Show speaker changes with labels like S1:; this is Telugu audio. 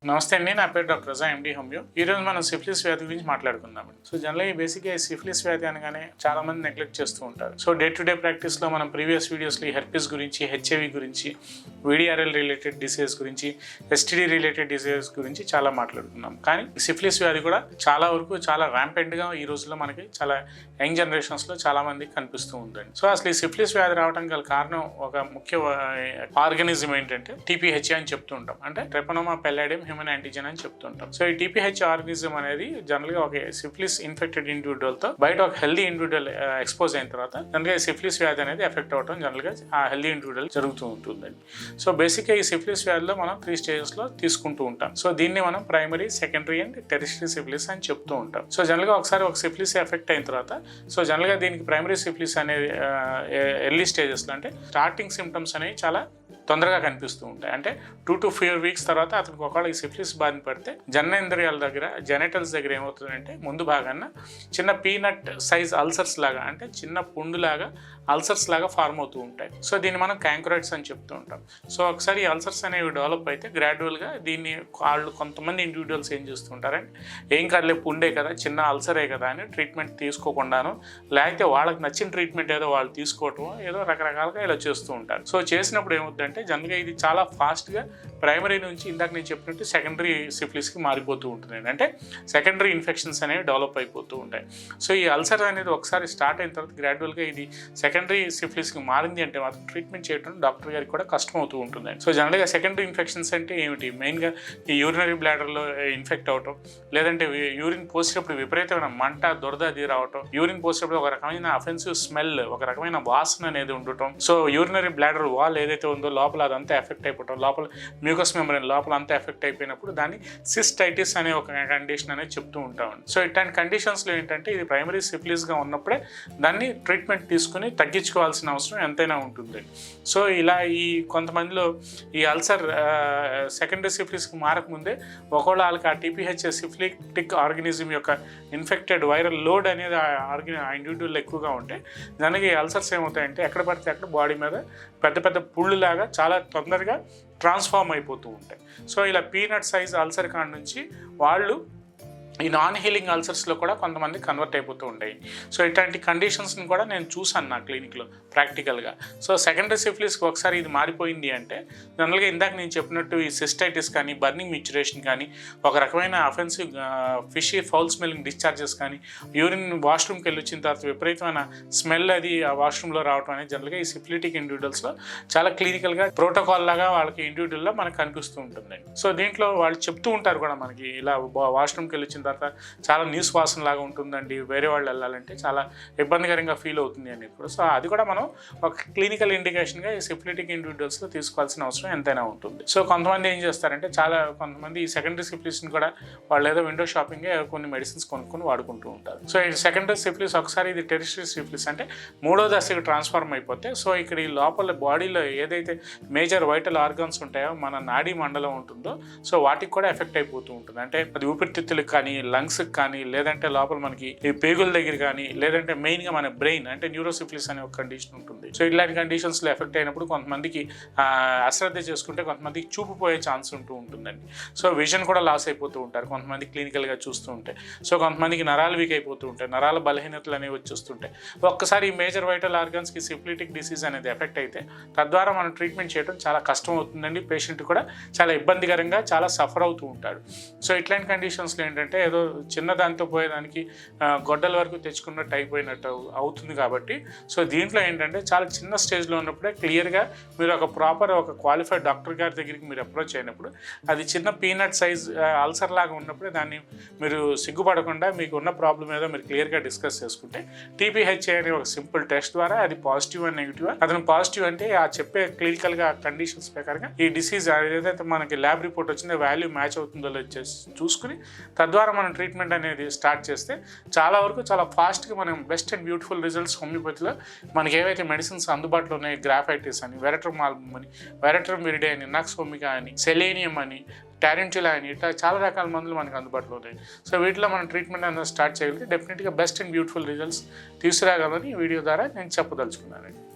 S1: నమస్తే అండి, నా పేరు డాక్టర్ రజా, ఎండి హోమియో. ఈరోజు మనం సిఫిలిస్ వ్యాధి గురించి మాట్లాడుకుందామండి. సో జనరల్గా బేసిక్గా సిఫిలిస్ వ్యాధి అనగానే చాలా మంది నెగ్లెక్ట్ చేస్తూ ఉంటారు. సో డే టు డే ప్రాక్టీస్లో మనం ప్రీవియస్ వీడియోస్లో ఈ హెర్పిస్ గురించి, హెచ్ఐవి గురించి, వీడిఆర్ఎల్ రిలేటెడ్ డిసీజెస్ గురించి, ఎస్టీడీ రిలేటెడ్ డిసీజెస్ గురించి చాలా మాట్లాడుకున్నాం. కానీ సిఫిలిస్ వ్యాధి కూడా చాలా వరకు చాలా ర్యాంపెంట్గా ఈ రోజుల్లో మనకి చాలా యంగ్ జనరేషన్స్లో చాలా మందికి కనిపిస్తూ ఉందండి. సో అసలు ఈ సిఫిలిస్ వ్యాధి రావడానికి గల కారణం ఒక ముఖ్య ఆర్గానిజం ఏంటంటే టీపీహెచ్ఏ అని చెప్తూ ఉంటాం. అంటే ట్రెపనోమా పెల్లాడియం హ్యూమన్ యాంటీజెన్ అని చెప్తుంటాం. సో ఈ టీపీహెచ్ ఆర్గానిజం అనేది జనరల్ గా ఒక సిఫిలిస్ ఇన్ఫెక్టెడ్ ఇండివిజువల్ తో బయట ఒక హెల్దీ ఇండివిజువల్ ఎక్స్పోజ్ అయిన తర్వాత జనరల్ గా సిఫిలిస్ వ్యాధి అనేది ఎఫెక్ట్ అవడం జనరల్ గా ఆ హెల్దీ ఇండివిజువల్ జరుగుతూ ఉంటుందండి. సో బేసిక్ గా ఈ సిఫిలిస్ వ్యాధిలో మనం 3 స్టేజెస్ లో తీసుకుంటూ ఉంటాం. సో దీన్ని మనం primary, secondary and tertiary syphilis అని చెప్తూ ఉంటాం. సో జనరల్ గా ఒకసారి ఒక సిఫిలిస్ ఎఫెక్ట్ అయిన తర్వాత సో జనరల్ గా దీనికి ప్రైమరీ సిఫిలిస్ అనేది ఎర్లీ స్టేజెస్ లో అంటే స్టార్టింగ్ సిమ్టమ్స్ అనేవి చాలా తొందరగా కనిపిస్తూ ఉంటాయి. అంటే 2 to 4 వీక్స్ తర్వాత అతనికి ఒకవేళ ఈ సిఫిలిస్ బారిన పడితే జననేంద్రియాల దగ్గర, జెనటల్స్ దగ్గర ఏమవుతుందంటే ముందు భాగాన చిన్న పీనట్ సైజ్ అల్సర్స్ లాగా, అంటే చిన్న పుండులాగా అల్సర్స్ లాగా ఫార్మ్ అవుతూ ఉంటాయి. సో దీన్ని మనం క్యాంక్రాయిడ్స్ అని చెప్తూ ఉంటాం. సో ఒకసారి ఈ అల్సర్స్ అనేవి డెవలప్ అయితే గ్రాడ్యువల్గా దీన్ని వాళ్ళు కొంతమంది ఇండివిజువల్స్ ఏం చేస్తూ ఉంటారంటే ఏం కాదులే, పుండే కదా, చిన్న అల్సరే కదా అని ట్రీట్మెంట్ తీసుకోకుండాను, లేకపోతే వాళ్ళకి నచ్చిన ట్రీట్మెంట్ ఏదో వాళ్ళు తీసుకోవటం ఏదో రకరకాలుగా ఇలా చేస్తూ ఉంటారు. సో చేసినప్పుడు ఏమవుతుందంటే జనరల్గా ఇది చాలా ఫాస్ట్గా ప్రైమరీ నుంచి ఇందాక నేను చెప్పినట్టు సెకండరీ సిఫిలిస్కి మారిపోతూ ఉంటుంది. అంటే సెకండరీ ఇన్ఫెక్షన్స్ అనేవి డెవలప్ అయిపోతూ ఉంటాయి. సో ఈ అల్సర్ అనేది ఒకసారి స్టార్ట్ అయిన తర్వాత గ్రాడ్యువల్గా ఇది సెకండరీ సిఫిలిస్కి మారింది అంటే మాత్రం ట్రీట్మెంట్ చేయడం డాక్టర్ గారికి కూడా కష్టం అవుతూ ఉంటుంది. సో జనరల్గా సెకండరీ ఇన్ఫెక్షన్స్ అంటే ఏమిటి? మెయిన్గా ఈ యూరినరీ బ్లాడర్లో ఇన్ఫెక్ట్ అవటం, లేదంటే యూరిన్ పోసేటప్పుడు విపరీతమైన మంట, దురద అది రావటం, యూరిన్ పోసేటప్పుడు ఒక రకమైన అఫెన్సివ్ స్మెల్, ఒక రకమైన వాసన అనేది ఉండటం, సో యూరినరీ బ్లాడర్ వాల్ ఏదైతే ఉందో లోపల అదంతా ఎఫెక్ట్ అయిపోవటం, లోపల మ్యూకస్ మెంబ్రేన్ లోపల అంతా ఎఫెక్ట్ అయిపోయినప్పుడు దాన్ని సిస్టైటిస్ అనే ఒక కండిషన్ అనేది చెప్తూ ఉంటామండి. సో ఇట్లాంటి కండిషన్స్లో ఏంటంటే ఇది ప్రైమరీ సిఫిలిస్గా ఉన్నప్పుడే దాన్ని ట్రీట్మెంట్ తీసుకుని తగ్గించుకోవాల్సిన అవసరం ఎంతైనా ఉంటుంది. సో ఇలా ఈ కొంతమందిలో ఈ అల్సర్ సెకండరీ సిఫిలిస్కి మారకముందే ఒకవేళ వాళ్ళకి ఆ టీపీహెచ్ సిఫిలిటిక్ ఆర్గానిజం యొక్క ఇన్ఫెక్టెడ్ వైరల్ లోడ్ అనేది ఆ ఇండివిజువల్ ఎక్కువగా ఉంటే దానికి అల్సర్స్ ఏమవుతాయంటే ఎక్కడ పడితే అక్కడ బాడీ మీద పెద్ద పెద్ద పుళ్ళులాగా చాలా తొందరగా ట్రాన్స్ఫార్మ్ అయిపోతూ ఉంటాయి. సో ఇలా పీనట్ సైజ్ అల్సర్ కాడ నుంచి వాళ్ళు ఈ నాన్ హీలింగ్ అల్సర్స్లో కూడా కొంతమంది కన్వర్ట్ అయిపోతూ ఉంటాయి. సో ఇట్లాంటి కండిషన్స్ని కూడా నేను చూసాను నా క్లినిక్లో ప్రాక్టికల్గా. సో సెకండరీ సిఫిలిస్కి ఒకసారి ఇది మారిపోయింది అంటే జనరల్గా ఇందాక నేను చెప్పినట్టు ఈ సిస్టైటిస్ కానీ, బర్నింగ్ మిచ్యురేషన్ కానీ, ఒక రకమైన offensive fishy foul smelling discharges కానీ, యూరిన్ వాష్రూమ్కి వెళ్ళి వచ్చిన తర్వాత విపరీతమైన స్మెల్ అది ఆ వాష్రూమ్లో రావడం అనేది జనరల్గా ఈ సిఫిలిటిక్ ఇండివిజువల్స్లో చాలా క్లినికల్గా ప్రోటోకాల్ లాగా వాళ్ళకి ఇండివిజువల్లో మనకు కనిపిస్తూ ఉంటుంది. సో దీంట్లో వాళ్ళు చెప్తూ ఉంటారు కూడా మనకి, ఇలా వాష్రూమ్కి వెళ్ళి వచ్చిన తర్వాత చాలా న్యూస్ వాసన లాగా ఉంటుందండి, వేరే వాళ్ళు వెళ్ళాలంటే చాలా ఇబ్బందికరంగా ఫీల్ అవుతుంది అని ఇప్పుడు. సో అది కూడా మనం ఒక క్లినికల్ ఇండికేషన్గా ఈ సిఫిలిటిక్ ఇండివిజువల్స్లో తీసుకోవాల్సిన అవసరం ఎంతైనా ఉంటుంది. సో కొంతమంది ఏం చేస్తారంటే కొంతమంది ఈ సెకండరీ సిఫిలిస్ని కూడా వాళ్ళు ఏదో విండో షాపింగ్ కొన్ని మెడిసిన్స్ కొనుక్కొని వాడుకుంటూ ఉంటారు. సో ఈ సెకండరీ సిఫిలిస్ ఒకసారి ఇది టెరిషరీ సిఫిలిస్ అంటే 3వ దశకి ట్రాన్స్ఫార్మ్ అయిపోతే సో ఇక్కడ ఈ లోపల బాడీలో ఏదైతే మేజర్ వైటల్ ఆర్గాన్స్ ఉంటాయో, మన నాడీ మండలం ఉంటుందో, సో వాటికి కూడా ఎఫెక్ట్ అయిపోతూ ఉంటుంది. అంటే అది ఊపిరితిత్తులకు కానీ, లంగ్స్కి కానీ, లేదంటే లోపల మనకి ఈ పేగుల దగ్గర కానీ, లేదంటే మెయిన్గా మన బ్రెయిన్ అంటే న్యూరోసిఫిలిస్ అనే ఒక కండిషన్ ఉంటుంది. సో ఇలాంటి కండిషన్స్లో ఎఫెక్ట్ అయినప్పుడు కొంతమందికి అశ్రద్ధ చేసుకుంటే కొంతమందికి చూపు పోయే ఛాన్స్ ఉంటుందండి. సో విజన్ కూడా లాస్ అయిపోతూ ఉంటారు కొంతమంది క్లినికల్గా చూస్తూ ఉంటాయి. సో కొంతమందికి నరాలు వీక్ అయిపోతూ ఉంటాయి, నరాల బలహీనతలు అనేవి వచ్చేస్తుంటాయి. ఒక్కసారి ఈ మేజర్ వైటల్ ఆర్గాన్స్కి సిఫిలిటిక్ డిసీజ్ అనేది ఎఫెక్ట్ అయితే తద్వారా మనం ట్రీట్మెంట్ చేయడం చాలా కష్టం అవుతుందండి. పేషెంట్ కూడా చాలా ఇబ్బందికరంగా చాలా సఫర్ అవుతూ ఉంటాడు. సో ఇట్లాంటి కండిషన్స్లో ఏంటంటే ఏదో చిన్న దాంతో పోయేదానికి గొడ్డల వరకు తెచ్చుకున్నట్టు అయిపోయినట్టు అవుతుంది. కాబట్టి సో దీంట్లో ఏంటంటే చాలా చిన్న స్టేజ్లో ఉన్నప్పుడే క్లియర్గా మీరు ఒక క్వాలిఫైడ్ డాక్టర్ గారి దగ్గరికి మీరు అప్రోచ్ అయినప్పుడు అది చిన్న పీనట్ సైజ్ అల్సర్ లాగా ఉన్నప్పుడే దాన్ని మీరు సిగ్గుపడకుండా మీకు ఉన్న ప్రాబ్లం ఏదో మీరు క్లియర్గా డిస్కస్ చేసుకుంటే టీపీహెచ్ఏ అనే ఒక సింపుల్ టెస్ట్ ద్వారా అది పాజిటివ్ అండ్ నెగిటివ్, అతను పాజిటివ్ అంటే ఆ చెప్పే క్లినికల్గా కండిషన్స్ ప్రకారంగా ఈ డిసీజ్ ఏదైతే మనకి ల్యాబ్ రిపోర్ట్ వచ్చిందో వాల్యూ మ్యాచ్ అవుతుందో చూసుకుని తద్వారా మనం ట్రీట్మెంట్ అనేది స్టార్ట్ చేస్తే చాలా వరకు చాలా ఫాస్ట్గా మనం బెస్ట్ అండ్ బ్యూటిఫుల్ రిజల్ట్స్ హోమియోపతిలో మనకి ఏవైతే మెడిసిన్స్ అందుబాటులో ఉన్నాయి, గ్రాఫైటిస్ అని, వెరట్రమాల్బమ్ అని, వెరట్రమిరిడే అని, నక్సోమికా అని, సెలేనియం అని, టారెంటులా అని, ఇట్లా చాలా రకాల మందులు మనకు అందుబాటులో ఉన్నాయి. సో వీటిలో మనం ట్రీట్మెంట్ అనేది స్టార్ట్ చేయగలిగితే డెఫినెట్గా బెస్ట్ అండ్ బ్యూటిఫుల్ రిజల్ట్స్ తీసుకురాగలని ఈ వీడియో ద్వారా నేను చెప్పదలుచుకున్నానండి.